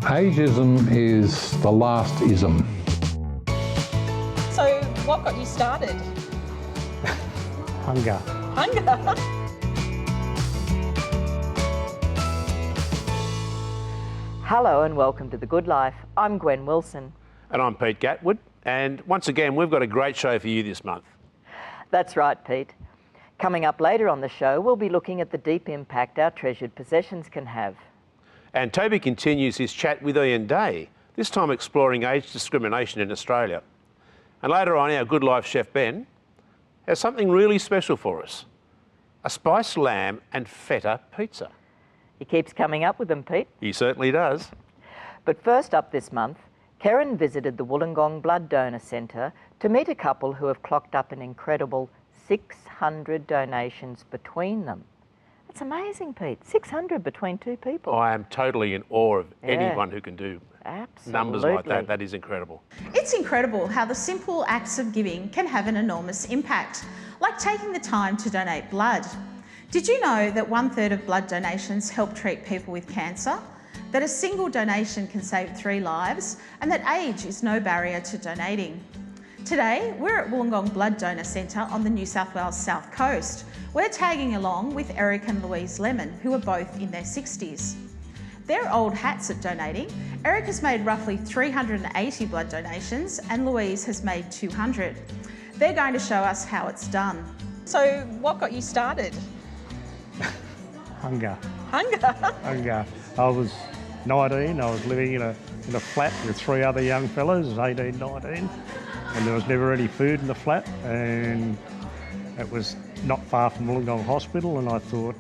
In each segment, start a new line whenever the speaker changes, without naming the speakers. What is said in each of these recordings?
Ageism is the last ism.
So what got you started?
Hunger.
Hunger?
Hello and welcome to The Good Life. I'm Gwen Wilson.
And I'm Pete Gatwood. And once again, we've got a great show for you this month.
That's right, Pete. Coming up later on the show, we'll be looking at the deep impact our treasured possessions can have.
And Toby continues his chat with Ian Day, this time exploring age discrimination in Australia. And later on, our Good Life chef Ben has something really special for us. A spiced lamb and feta pizza.
He keeps coming up with them, Pete.
He certainly does.
But first up this month, Kerryn visited the Wollongong Blood Donor Centre to meet a couple who have clocked up an incredible 600 donations between them. It's amazing, Pete. 600 between two people.
I am totally in awe of anyone who can do numbers like that. That is incredible.
It's incredible how the simple acts of giving can have an enormous impact, like taking the time to donate blood. Did you know that 1/3 of blood donations help treat people with cancer? That a single donation can save 3 lives, and that age is no barrier to donating. Today, we're at Wollongong Blood Donor Centre on the New South Wales South Coast. We're tagging along with Eric and Louise Lemon, who are both in their 60s. They're old hats at donating. Eric has made roughly 380 blood donations and Louise has made 200. They're going to show us how it's done. So what got you started?
Hunger.
Hunger?
Hunger. I was 19, I was living in a flat with 3 other young fellas, 18, 19, and there was never any food in the flat, and it was not far from Wollongong Hospital, and I thought,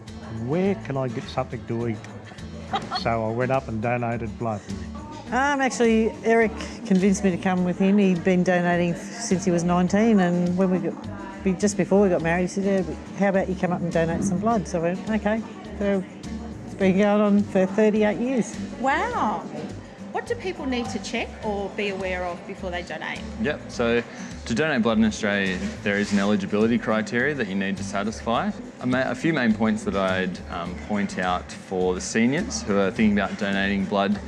where can I get something to eat? So I went up and donated blood.
Actually, Eric convinced me to come with him. He'd been donating since he was 19, and when just before we got married, he said, yeah, how about you come up and donate some blood? So I went, okay. So it's been going on for 38 years.
Wow. What do people need to check or be aware of before they donate?
Yep, so to donate blood in Australia, there is an eligibility criteria that you need to satisfy. A few main points that I'd point out for the seniors who are thinking about donating blood.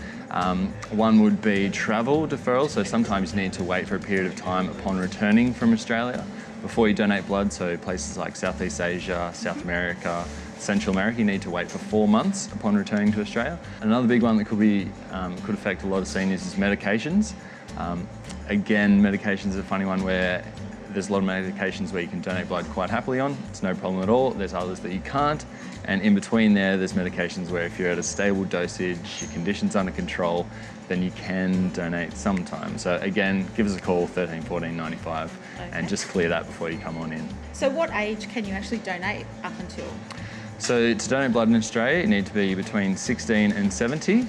One would be travel deferral, so sometimes you need to wait for a period of time upon returning from Australia before you donate blood, so places like Southeast Asia, South America, Central America, you need to wait for 4 months upon returning to Australia. Another big one that could affect a lot of seniors is medications. Again, medications is a funny one where there's a lot of medications where you can donate blood quite happily on. It's no problem at all. There's others that you can't. And in between there's medications where if you're at a stable dosage, your condition's under control, then you can donate sometimes. So again, give us a call, 13 14 95, and just clear that before you come on in.
So what age can you actually donate up until?
So to donate blood in Australia, you need to be between 16 and 70.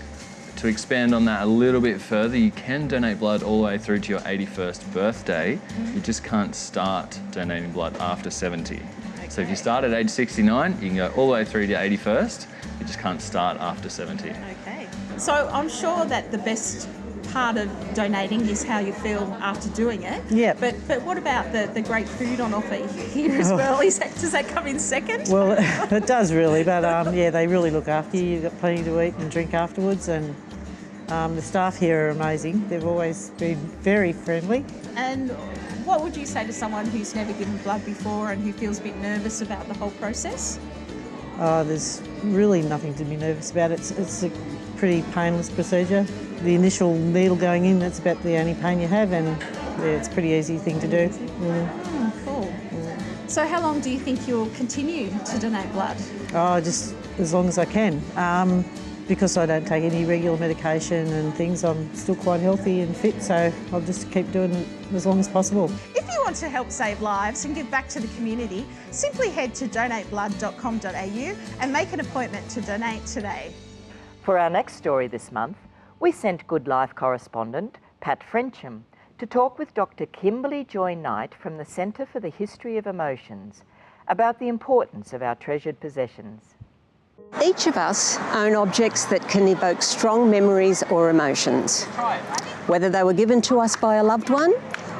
To expand on that a little bit further, you can donate blood all the way through to your 81st birthday. You just can't start donating blood after 70. So if you start at age 69, you can go all the way through to 81st. You just can't start after 70.
Okay. So I'm sure that the best part of donating is how you feel after doing it.
Yeah.
But what about the great food on offer here as well? Does that come in second?
Well, it does really, but yeah, they really look after you. You've got plenty to eat and drink afterwards, and the staff here are amazing. They've always been very friendly.
And what would you say to someone who's never given blood before and who feels a bit nervous about the whole process?
There's really nothing to be nervous about. It's a pretty painless procedure. The initial needle going in, that's about the only pain you have, and yeah, it's a pretty easy thing to do.
Oh, cool. So how long do you think you'll continue to donate blood?
Oh, just as long as I can. Because I don't take any regular medication and things, I'm still quite healthy and fit, so I'll just keep doing it as long as possible.
If you want to help save lives and give back to the community, simply head to donateblood.com.au and make an appointment to donate today.
For our next story this month, we sent Good Life correspondent Pat Frencham to talk with Dr. Kimberly Joy Knight from the Centre for the History of Emotions about the importance of our treasured possessions.
Each of us own objects that can evoke strong memories or emotions, whether they were given to us by a loved one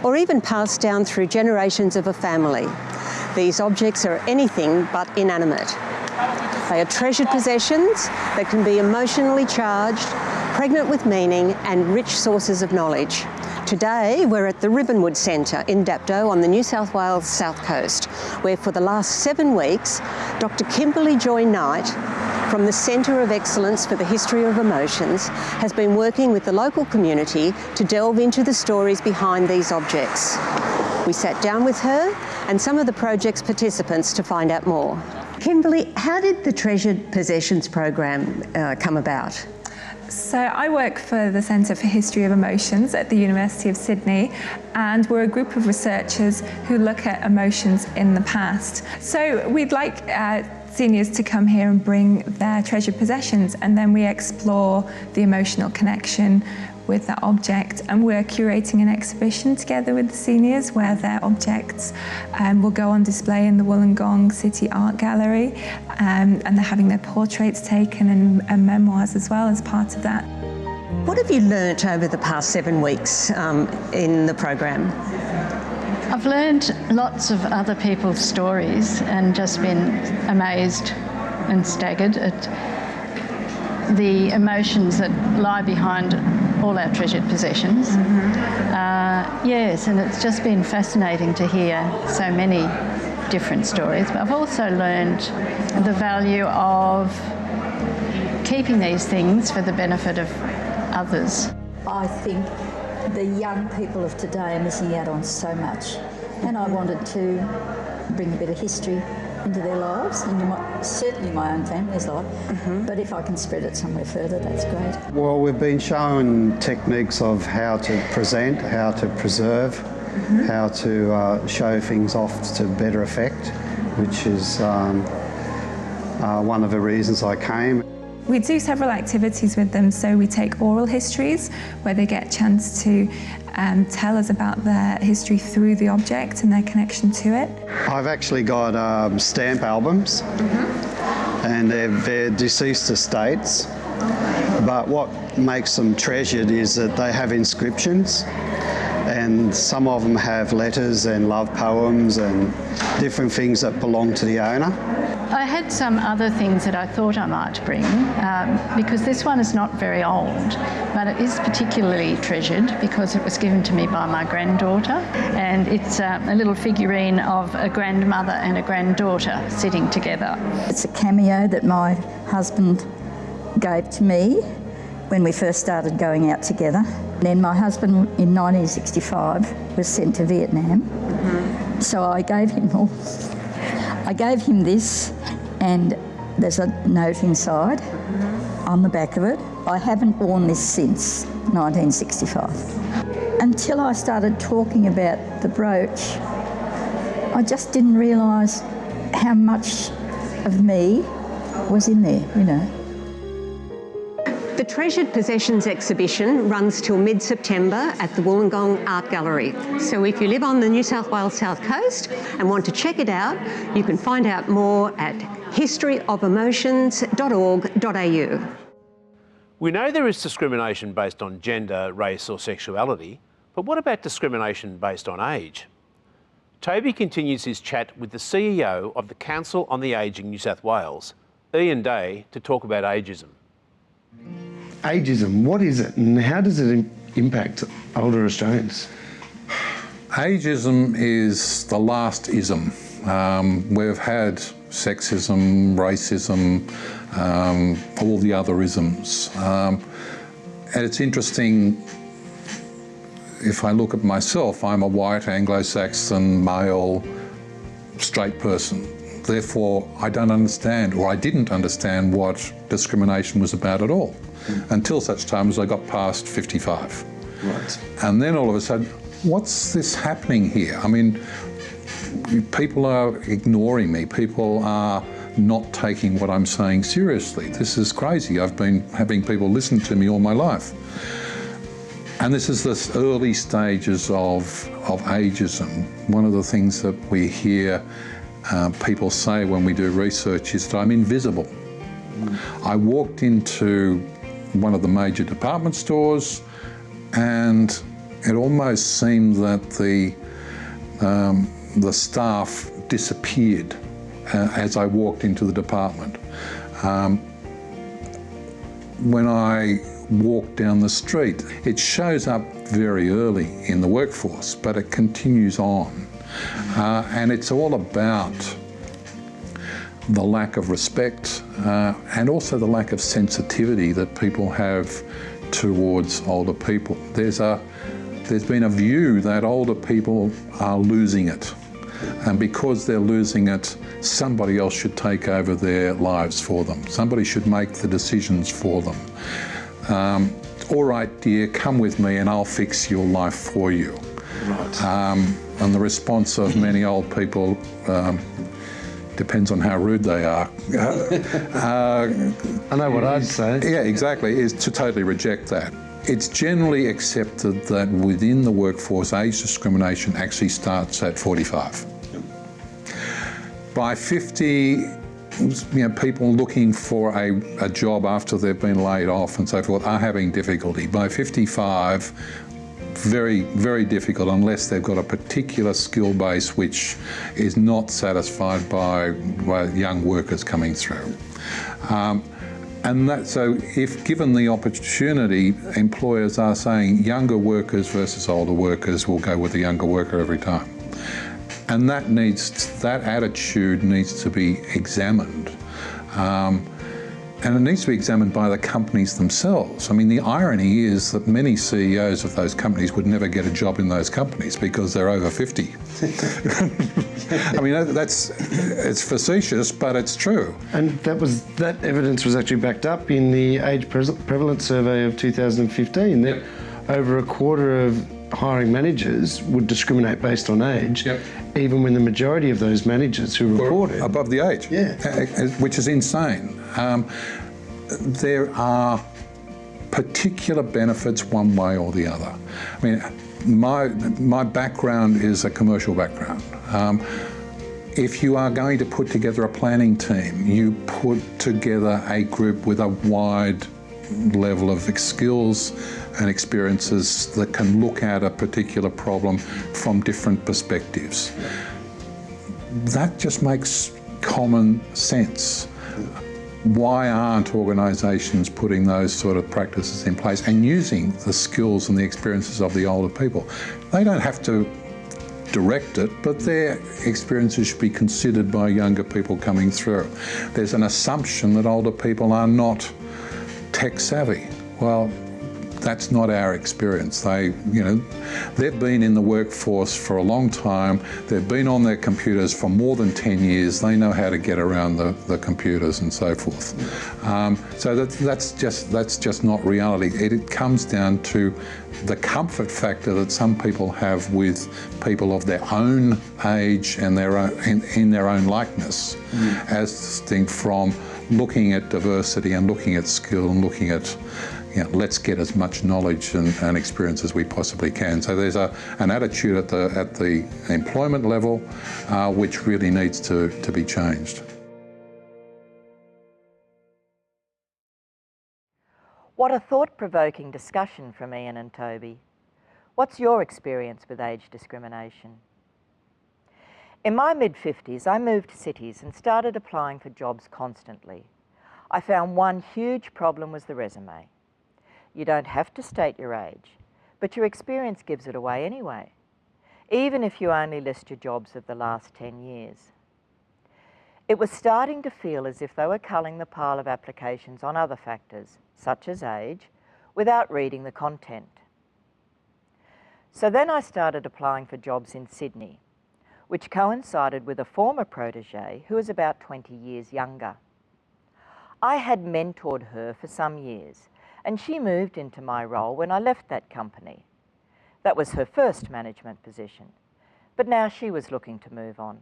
or even passed down through generations of a family. These objects are anything but inanimate. They are treasured possessions that can be emotionally charged, pregnant with meaning and rich sources of knowledge. Today, we're at the Ribbonwood Centre in Dapto on the New South Wales South Coast, where for the last 7 weeks, Dr. Kimberly Joy Knight from the Centre of Excellence for the History of Emotions has been working with the local community to delve into the stories behind these objects. We sat down with her and some of the project's participants to find out more. Kimberly, how did the Treasured Possessions program come about?
So I work for the Centre for History of Emotions at the University of Sydney, and we're a group of researchers who look at emotions in the past. So we'd like seniors to come here and bring their treasured possessions, and then we explore the emotional connection with that object, and we're curating an exhibition together with the seniors where their objects will go on display in the Wollongong City Art Gallery, and they're having their portraits taken and memoirs as well as part of that.
What have you learnt over the past 7 weeks in the program?
I've learned lots of other people's stories and just been amazed and staggered at the emotions that lie behind all our treasured possessions. Yes, and it's just been fascinating to hear so many different stories. But I've also learned the value of keeping these things for the benefit of others.
I think the young people of today are missing out on so much, and I wanted to bring a bit of history into their lives, into certainly my own family's life, but if I can spread it somewhere further, that's great.
Well, we've been shown techniques of how to present, how to preserve, how to show things off to better effect, which is one of the reasons I came.
We do several activities with them, so we take oral histories where they get a chance to tell us about their history through the object and their connection to it.
I've actually got stamp albums, and they're deceased estates, but what makes them treasured is that they have inscriptions, and some of them have letters and love poems and different things that belong to the owner.
I had some other things that I thought I might bring, because this one is not very old, but it is particularly treasured because it was given to me by my granddaughter, and it's a little figurine of a grandmother and a granddaughter sitting together.
It's a cameo that my husband gave to me when we first started going out together. Then my husband in 1965 was sent to Vietnam, so I gave him this, and there's a note inside on the back of it. I haven't worn this since 1965. Until I started talking about the brooch, I just didn't realise how much of me was in there, you know.
The Treasured Possessions exhibition runs till mid-September at the Wollongong Art Gallery. So if you live on the New South Wales South Coast and want to check it out, you can find out more at historyofemotions.org.au.
We know there is discrimination based on gender, race or sexuality, but what about discrimination based on age? Toby continues his chat with the CEO of the Council on the Ageing New South Wales, Ian Day, to talk about ageism.
Ageism, what is it and how does it impact older Australians?
Ageism is the last ism. We've had sexism, racism, all the other isms. And it's interesting, if I look at myself, I'm a white Anglo-Saxon male straight person. Therefore, I don't understand, or I didn't understand what discrimination was about at all, until such time as I got past 55.
Right.
And then all of a sudden, what's this happening here? I mean, people are ignoring me. People are not taking what I'm saying seriously. This is crazy. I've been having people listen to me all my life. And this is the early stages of ageism. One of the things that we hear people say when we do research is that I'm invisible. I walked into one of the major department stores and it almost seemed that the staff disappeared as I walked into the department. when I walk down the street. It shows up very early in the workforce, but it continues on. And it's all about the lack of respect and also the lack of sensitivity that people have towards older people. There's been a view that older people are losing it, and because they're losing it, somebody else should take over their lives for them. Somebody should make the decisions for them. All right, dear, come with me and I'll fix your life for you.
Right.
And the response of many old people depends on how rude they are.
I know what I'd say.
Yeah, exactly, is to totally reject that. It's generally accepted that within the workforce, age discrimination actually starts at 45. By 50, people looking for a job after they've been laid off and so forth are having difficulty. By 55, very, very difficult unless they've got a particular skill base which is not satisfied by young workers coming through. So if given the opportunity, employers are saying younger workers versus older workers will go with the younger worker every time. And that attitude needs to be examined. And it needs to be examined by the companies themselves. I mean, the irony is that many CEOs of those companies would never get a job in those companies because they're over 50. I mean, it's facetious, but it's true.
And that evidence was actually backed up in the age prevalence survey of 2015. That over a quarter of hiring managers would discriminate based on age, even when the majority of those managers who reported
above the age, which is insane. There are particular benefits one way or the other. I mean, my background is a commercial background. If you are going to put together a planning team, you put together a group with a wide level of skills and experiences that can look at a particular problem from different perspectives. That just makes common sense. Why aren't organisations putting those sort of practices in place and using the skills and the experiences of the older people? They don't have to direct it, but their experiences should be considered by younger people coming through. There's an assumption that older people are not tech savvy. Well, that's not our experience. They've been in the workforce for a long time. They've been on their computers for more than 10 years. They know how to get around the computers and so forth. So that's just not reality. It comes down to the comfort factor that some people have with people of their own age and in their own likeness, as distinct from looking at diversity and looking at skill and looking at let's get as much knowledge and experience as we possibly can. So there's an attitude at the employment level which really needs to be changed.
What a thought-provoking discussion from Ian and Toby. What's your experience with age discrimination? In my mid-50s, I moved cities and started applying for jobs constantly. I found one huge problem was the resume. You don't have to state your age, but your experience gives it away anyway, even if you only list your jobs of the last 10 years. It was starting to feel as if they were culling the pile of applications on other factors, such as age, without reading the content. So then I started applying for jobs in Sydney, which coincided with a former protégé who was about 20 years younger. I had mentored her for some years, and she moved into my role when I left that company. That was her first management position, but now she was looking to move on.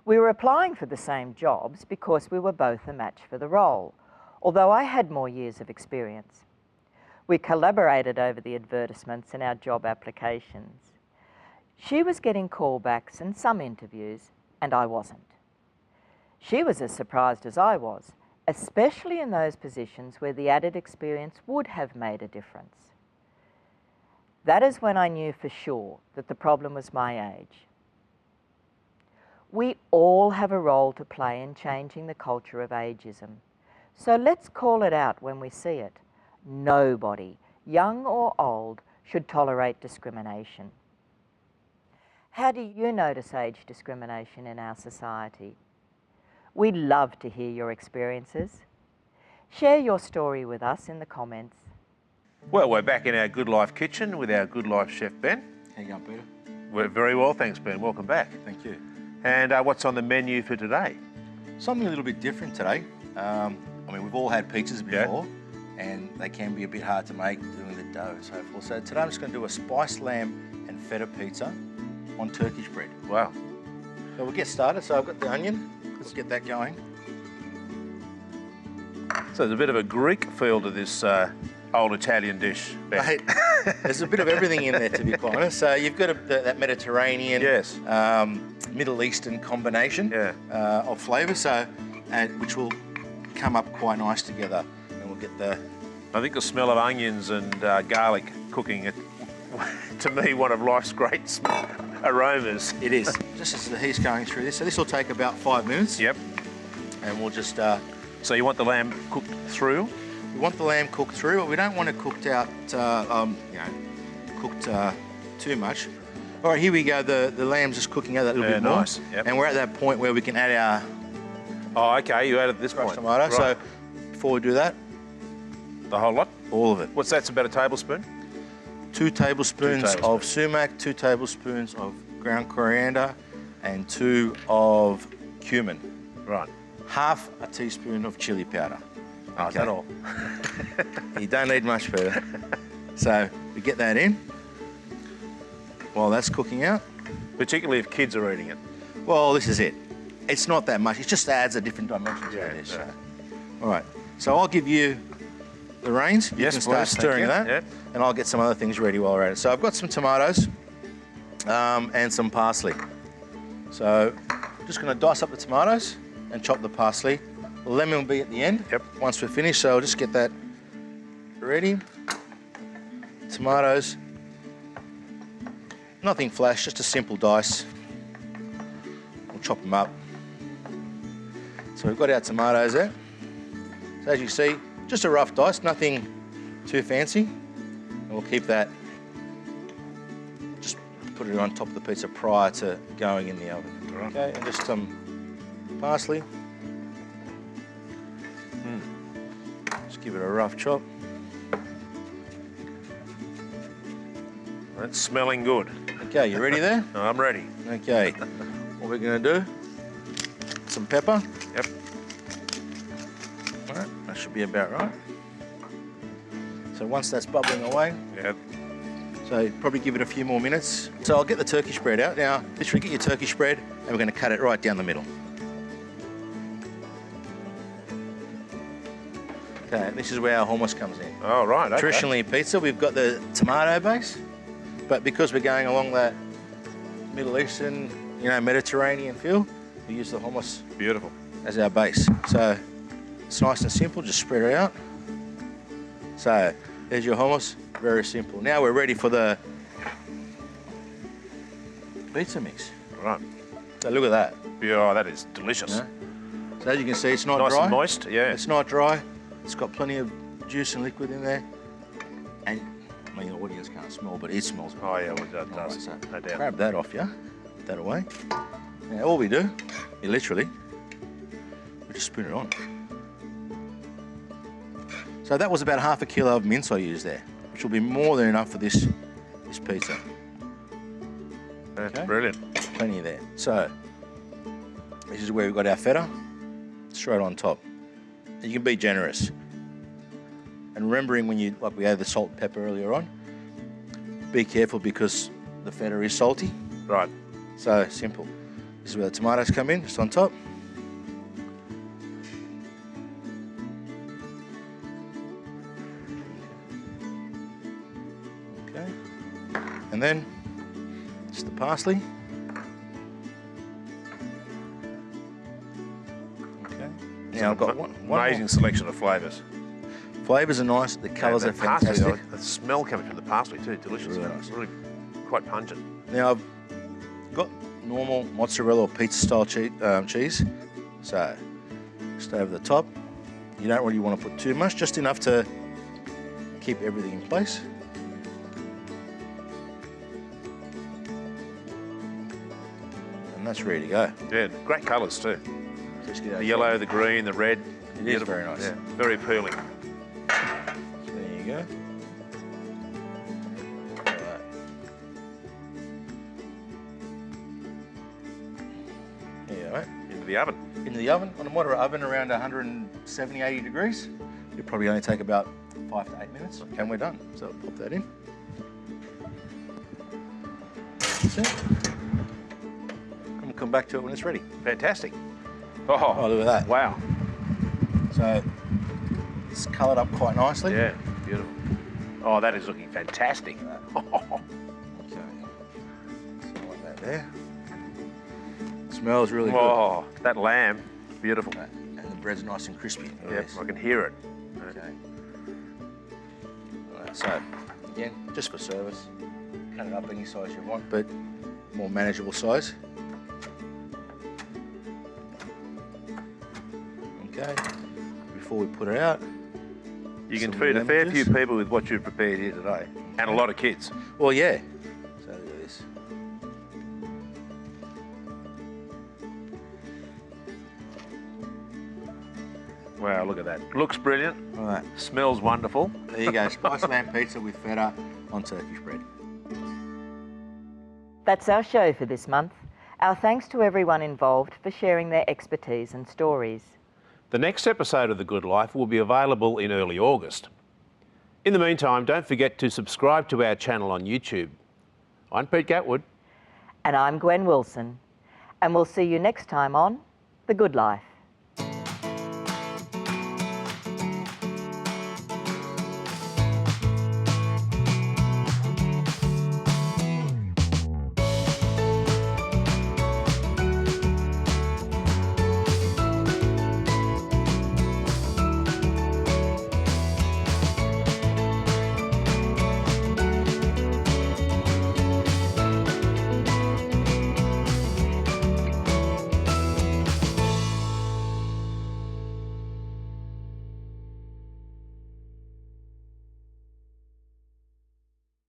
We were applying for the same jobs because we were both a match for the role, although I had more years of experience. We collaborated over the advertisements in our job applications. She was getting callbacks and some interviews, and I wasn't. She was as surprised as I was, especially in those positions where the added experience would have made a difference. That is when I knew for sure that the problem was my age. We all have a role to play in changing the culture of ageism, So let's call it out when we see it. Nobody, young or old, should tolerate discrimination. How do you notice age discrimination in our society? We'd love to hear your experiences. Share your story with us in the comments.
Well, we're back in our Good Life kitchen with our Good Life chef, Ben.
How you going, Peter?
We're very well, thanks, Ben. Welcome back.
Thank you.
And what's on the menu for today?
Something a little bit different today. I mean, we've all had pizzas before, and they can be a bit hard to make doing the dough and so forth. So today I'm just going to do a spiced lamb and feta pizza on Turkish bread.
Wow.
So we'll get started. So I've got the onion. Let's get that going.
So there's a bit of a Greek feel to this old Italian dish, Ben.
Mate, there's a bit of everything in there, to be quite honest. So you've got that Mediterranean,
yes,
Middle Eastern combination of flavours, which will come up quite nice together. And we'll get the...
I think the smell of onions and garlic cooking, it, to me, one of life's great aromas.
It is. Just as the heat's going through this. So this will take about 5 minutes.
Yep.
And we'll just...
So you want the lamb cooked through?
We want the lamb cooked through, but we don't want it cooked out, cooked too much. All right, here we go. The lamb's just cooking out that little bit more.
Nice. Yep.
And we're at that point where we can add our...
Oh, okay, you added this point.
Tomato.
Right.
So before we do that...
The whole lot?
All of it.
What's that, about a tablespoon?
2 tablespoons of sumac, 2 tablespoons of ground coriander, and 2 of cumin.
Right.
Half a teaspoon of chili powder.
Oh, is that all?
You don't need much, Peter. So we get that in while that's cooking out.
Particularly if kids are eating it.
Well, this is it. It's not that much. It just adds a different dimension to this.
Yeah.
All right. So I'll give you the reins. You can start stirring that.
Yep.
And I'll get some other things ready while we're at it. So I've got some tomatoes and some parsley. So I'm just going to dice up the tomatoes and chop the parsley. The lemon will be at the end.
Yep.
Once we're finished, so I'll just get that ready. Tomatoes. Nothing flash, just a simple dice. We'll chop them up. So we've got our tomatoes there. So as you see, just a rough dice, nothing too fancy. And we'll keep that, just put it on top of the pizza prior to going in the oven.
Right.
Okay, and just some parsley. Just give it a rough chop.
That's smelling good.
Okay, you ready there?
I'm ready.
Okay, what we're going to do, some pepper.
Yep.
All right, that should be about right. So once that's bubbling away,
yep.
So probably give it a few more minutes. So I'll get the Turkish bread out. Now, literally get your Turkish bread and we're going to cut it right down the middle. Okay, this is where our hummus comes in.
Oh, right, okay.
Traditionally, pizza, we've got the tomato base, but because we're going along that Middle Eastern, Mediterranean feel, we use the hummus.
Beautiful.
As our base. So it's nice and simple, just spread it out. So there's your hummus, very simple. Now we're ready for the pizza mix.
Right.
So look at that.
Yeah, that is delicious.
Yeah. So as you can see, it's not
nice
dry.
And moist, yeah.
It's not dry. It's got plenty of juice and liquid in there. And, I mean, the audience can't smell, but it smells good.
Oh, yeah, well, it does.
Right, so
no doubt.
grab that off you, put that away. Now, all we do, we just spoon it on. So that was about half a kilo of mince I used there, which will be more than enough for this pizza.
That's brilliant.
Plenty there. So this is where we've got our feta, straight on top. You can be generous. And remembering when we added the salt and pepper earlier on, be careful because the feta is salty.
Right.
So simple. This is where the tomatoes come in, just on top. Okay. And then just the parsley. Okay. Now I've got one
amazing
more.
selection of flavours.
Flavours are nice, the colours are fantastic.
Parsley, the smell coming from the parsley too, delicious.
Really nice.
Really quite pungent.
Now I've got normal mozzarella or pizza style cheese. So just over the top, You don't really want to put too much, just enough to keep everything in place. And that's ready to go.
Yeah, great colours too.
Just get
The yellow, the green, the red.
It is very nice.
Yeah, very appealing.
So there you go. Alright. There you go, mate.
Into the oven.
Into the oven, on a moderate oven around 170, 80 degrees. It'll probably only take about 5 to 8 minutes and we're done. So I'll pop that in. That's it. And we'll come back to it when it's ready.
Fantastic.
Oh, look at that.
Wow.
So it's coloured up quite nicely.
Yeah, beautiful. Oh, that is looking fantastic.
Okay. So like that there. Smells really good.
Oh, that lamb, beautiful.
And the bread's nice and crispy.
Yep, I can hear it.
Okay. All right, so, again, just for service, cut it up any size you want, but more manageable size. Okay, before we put it out.
You can feed a fair few people with what you've prepared here today, and a lot of kids.
Well, yeah. So look at this.
Wow, look at that. Looks brilliant.
All right.
Smells wonderful.
There you go, spiced lamb pizza with feta on Turkish bread.
That's our show for this month. Our thanks to everyone involved for sharing their expertise and stories.
The next episode of The Good Life will be available in early August. In the meantime, don't forget to subscribe to our channel on YouTube. I'm Pete Gatwood.
And I'm Gwen Wilson. And we'll see you next time on The Good Life.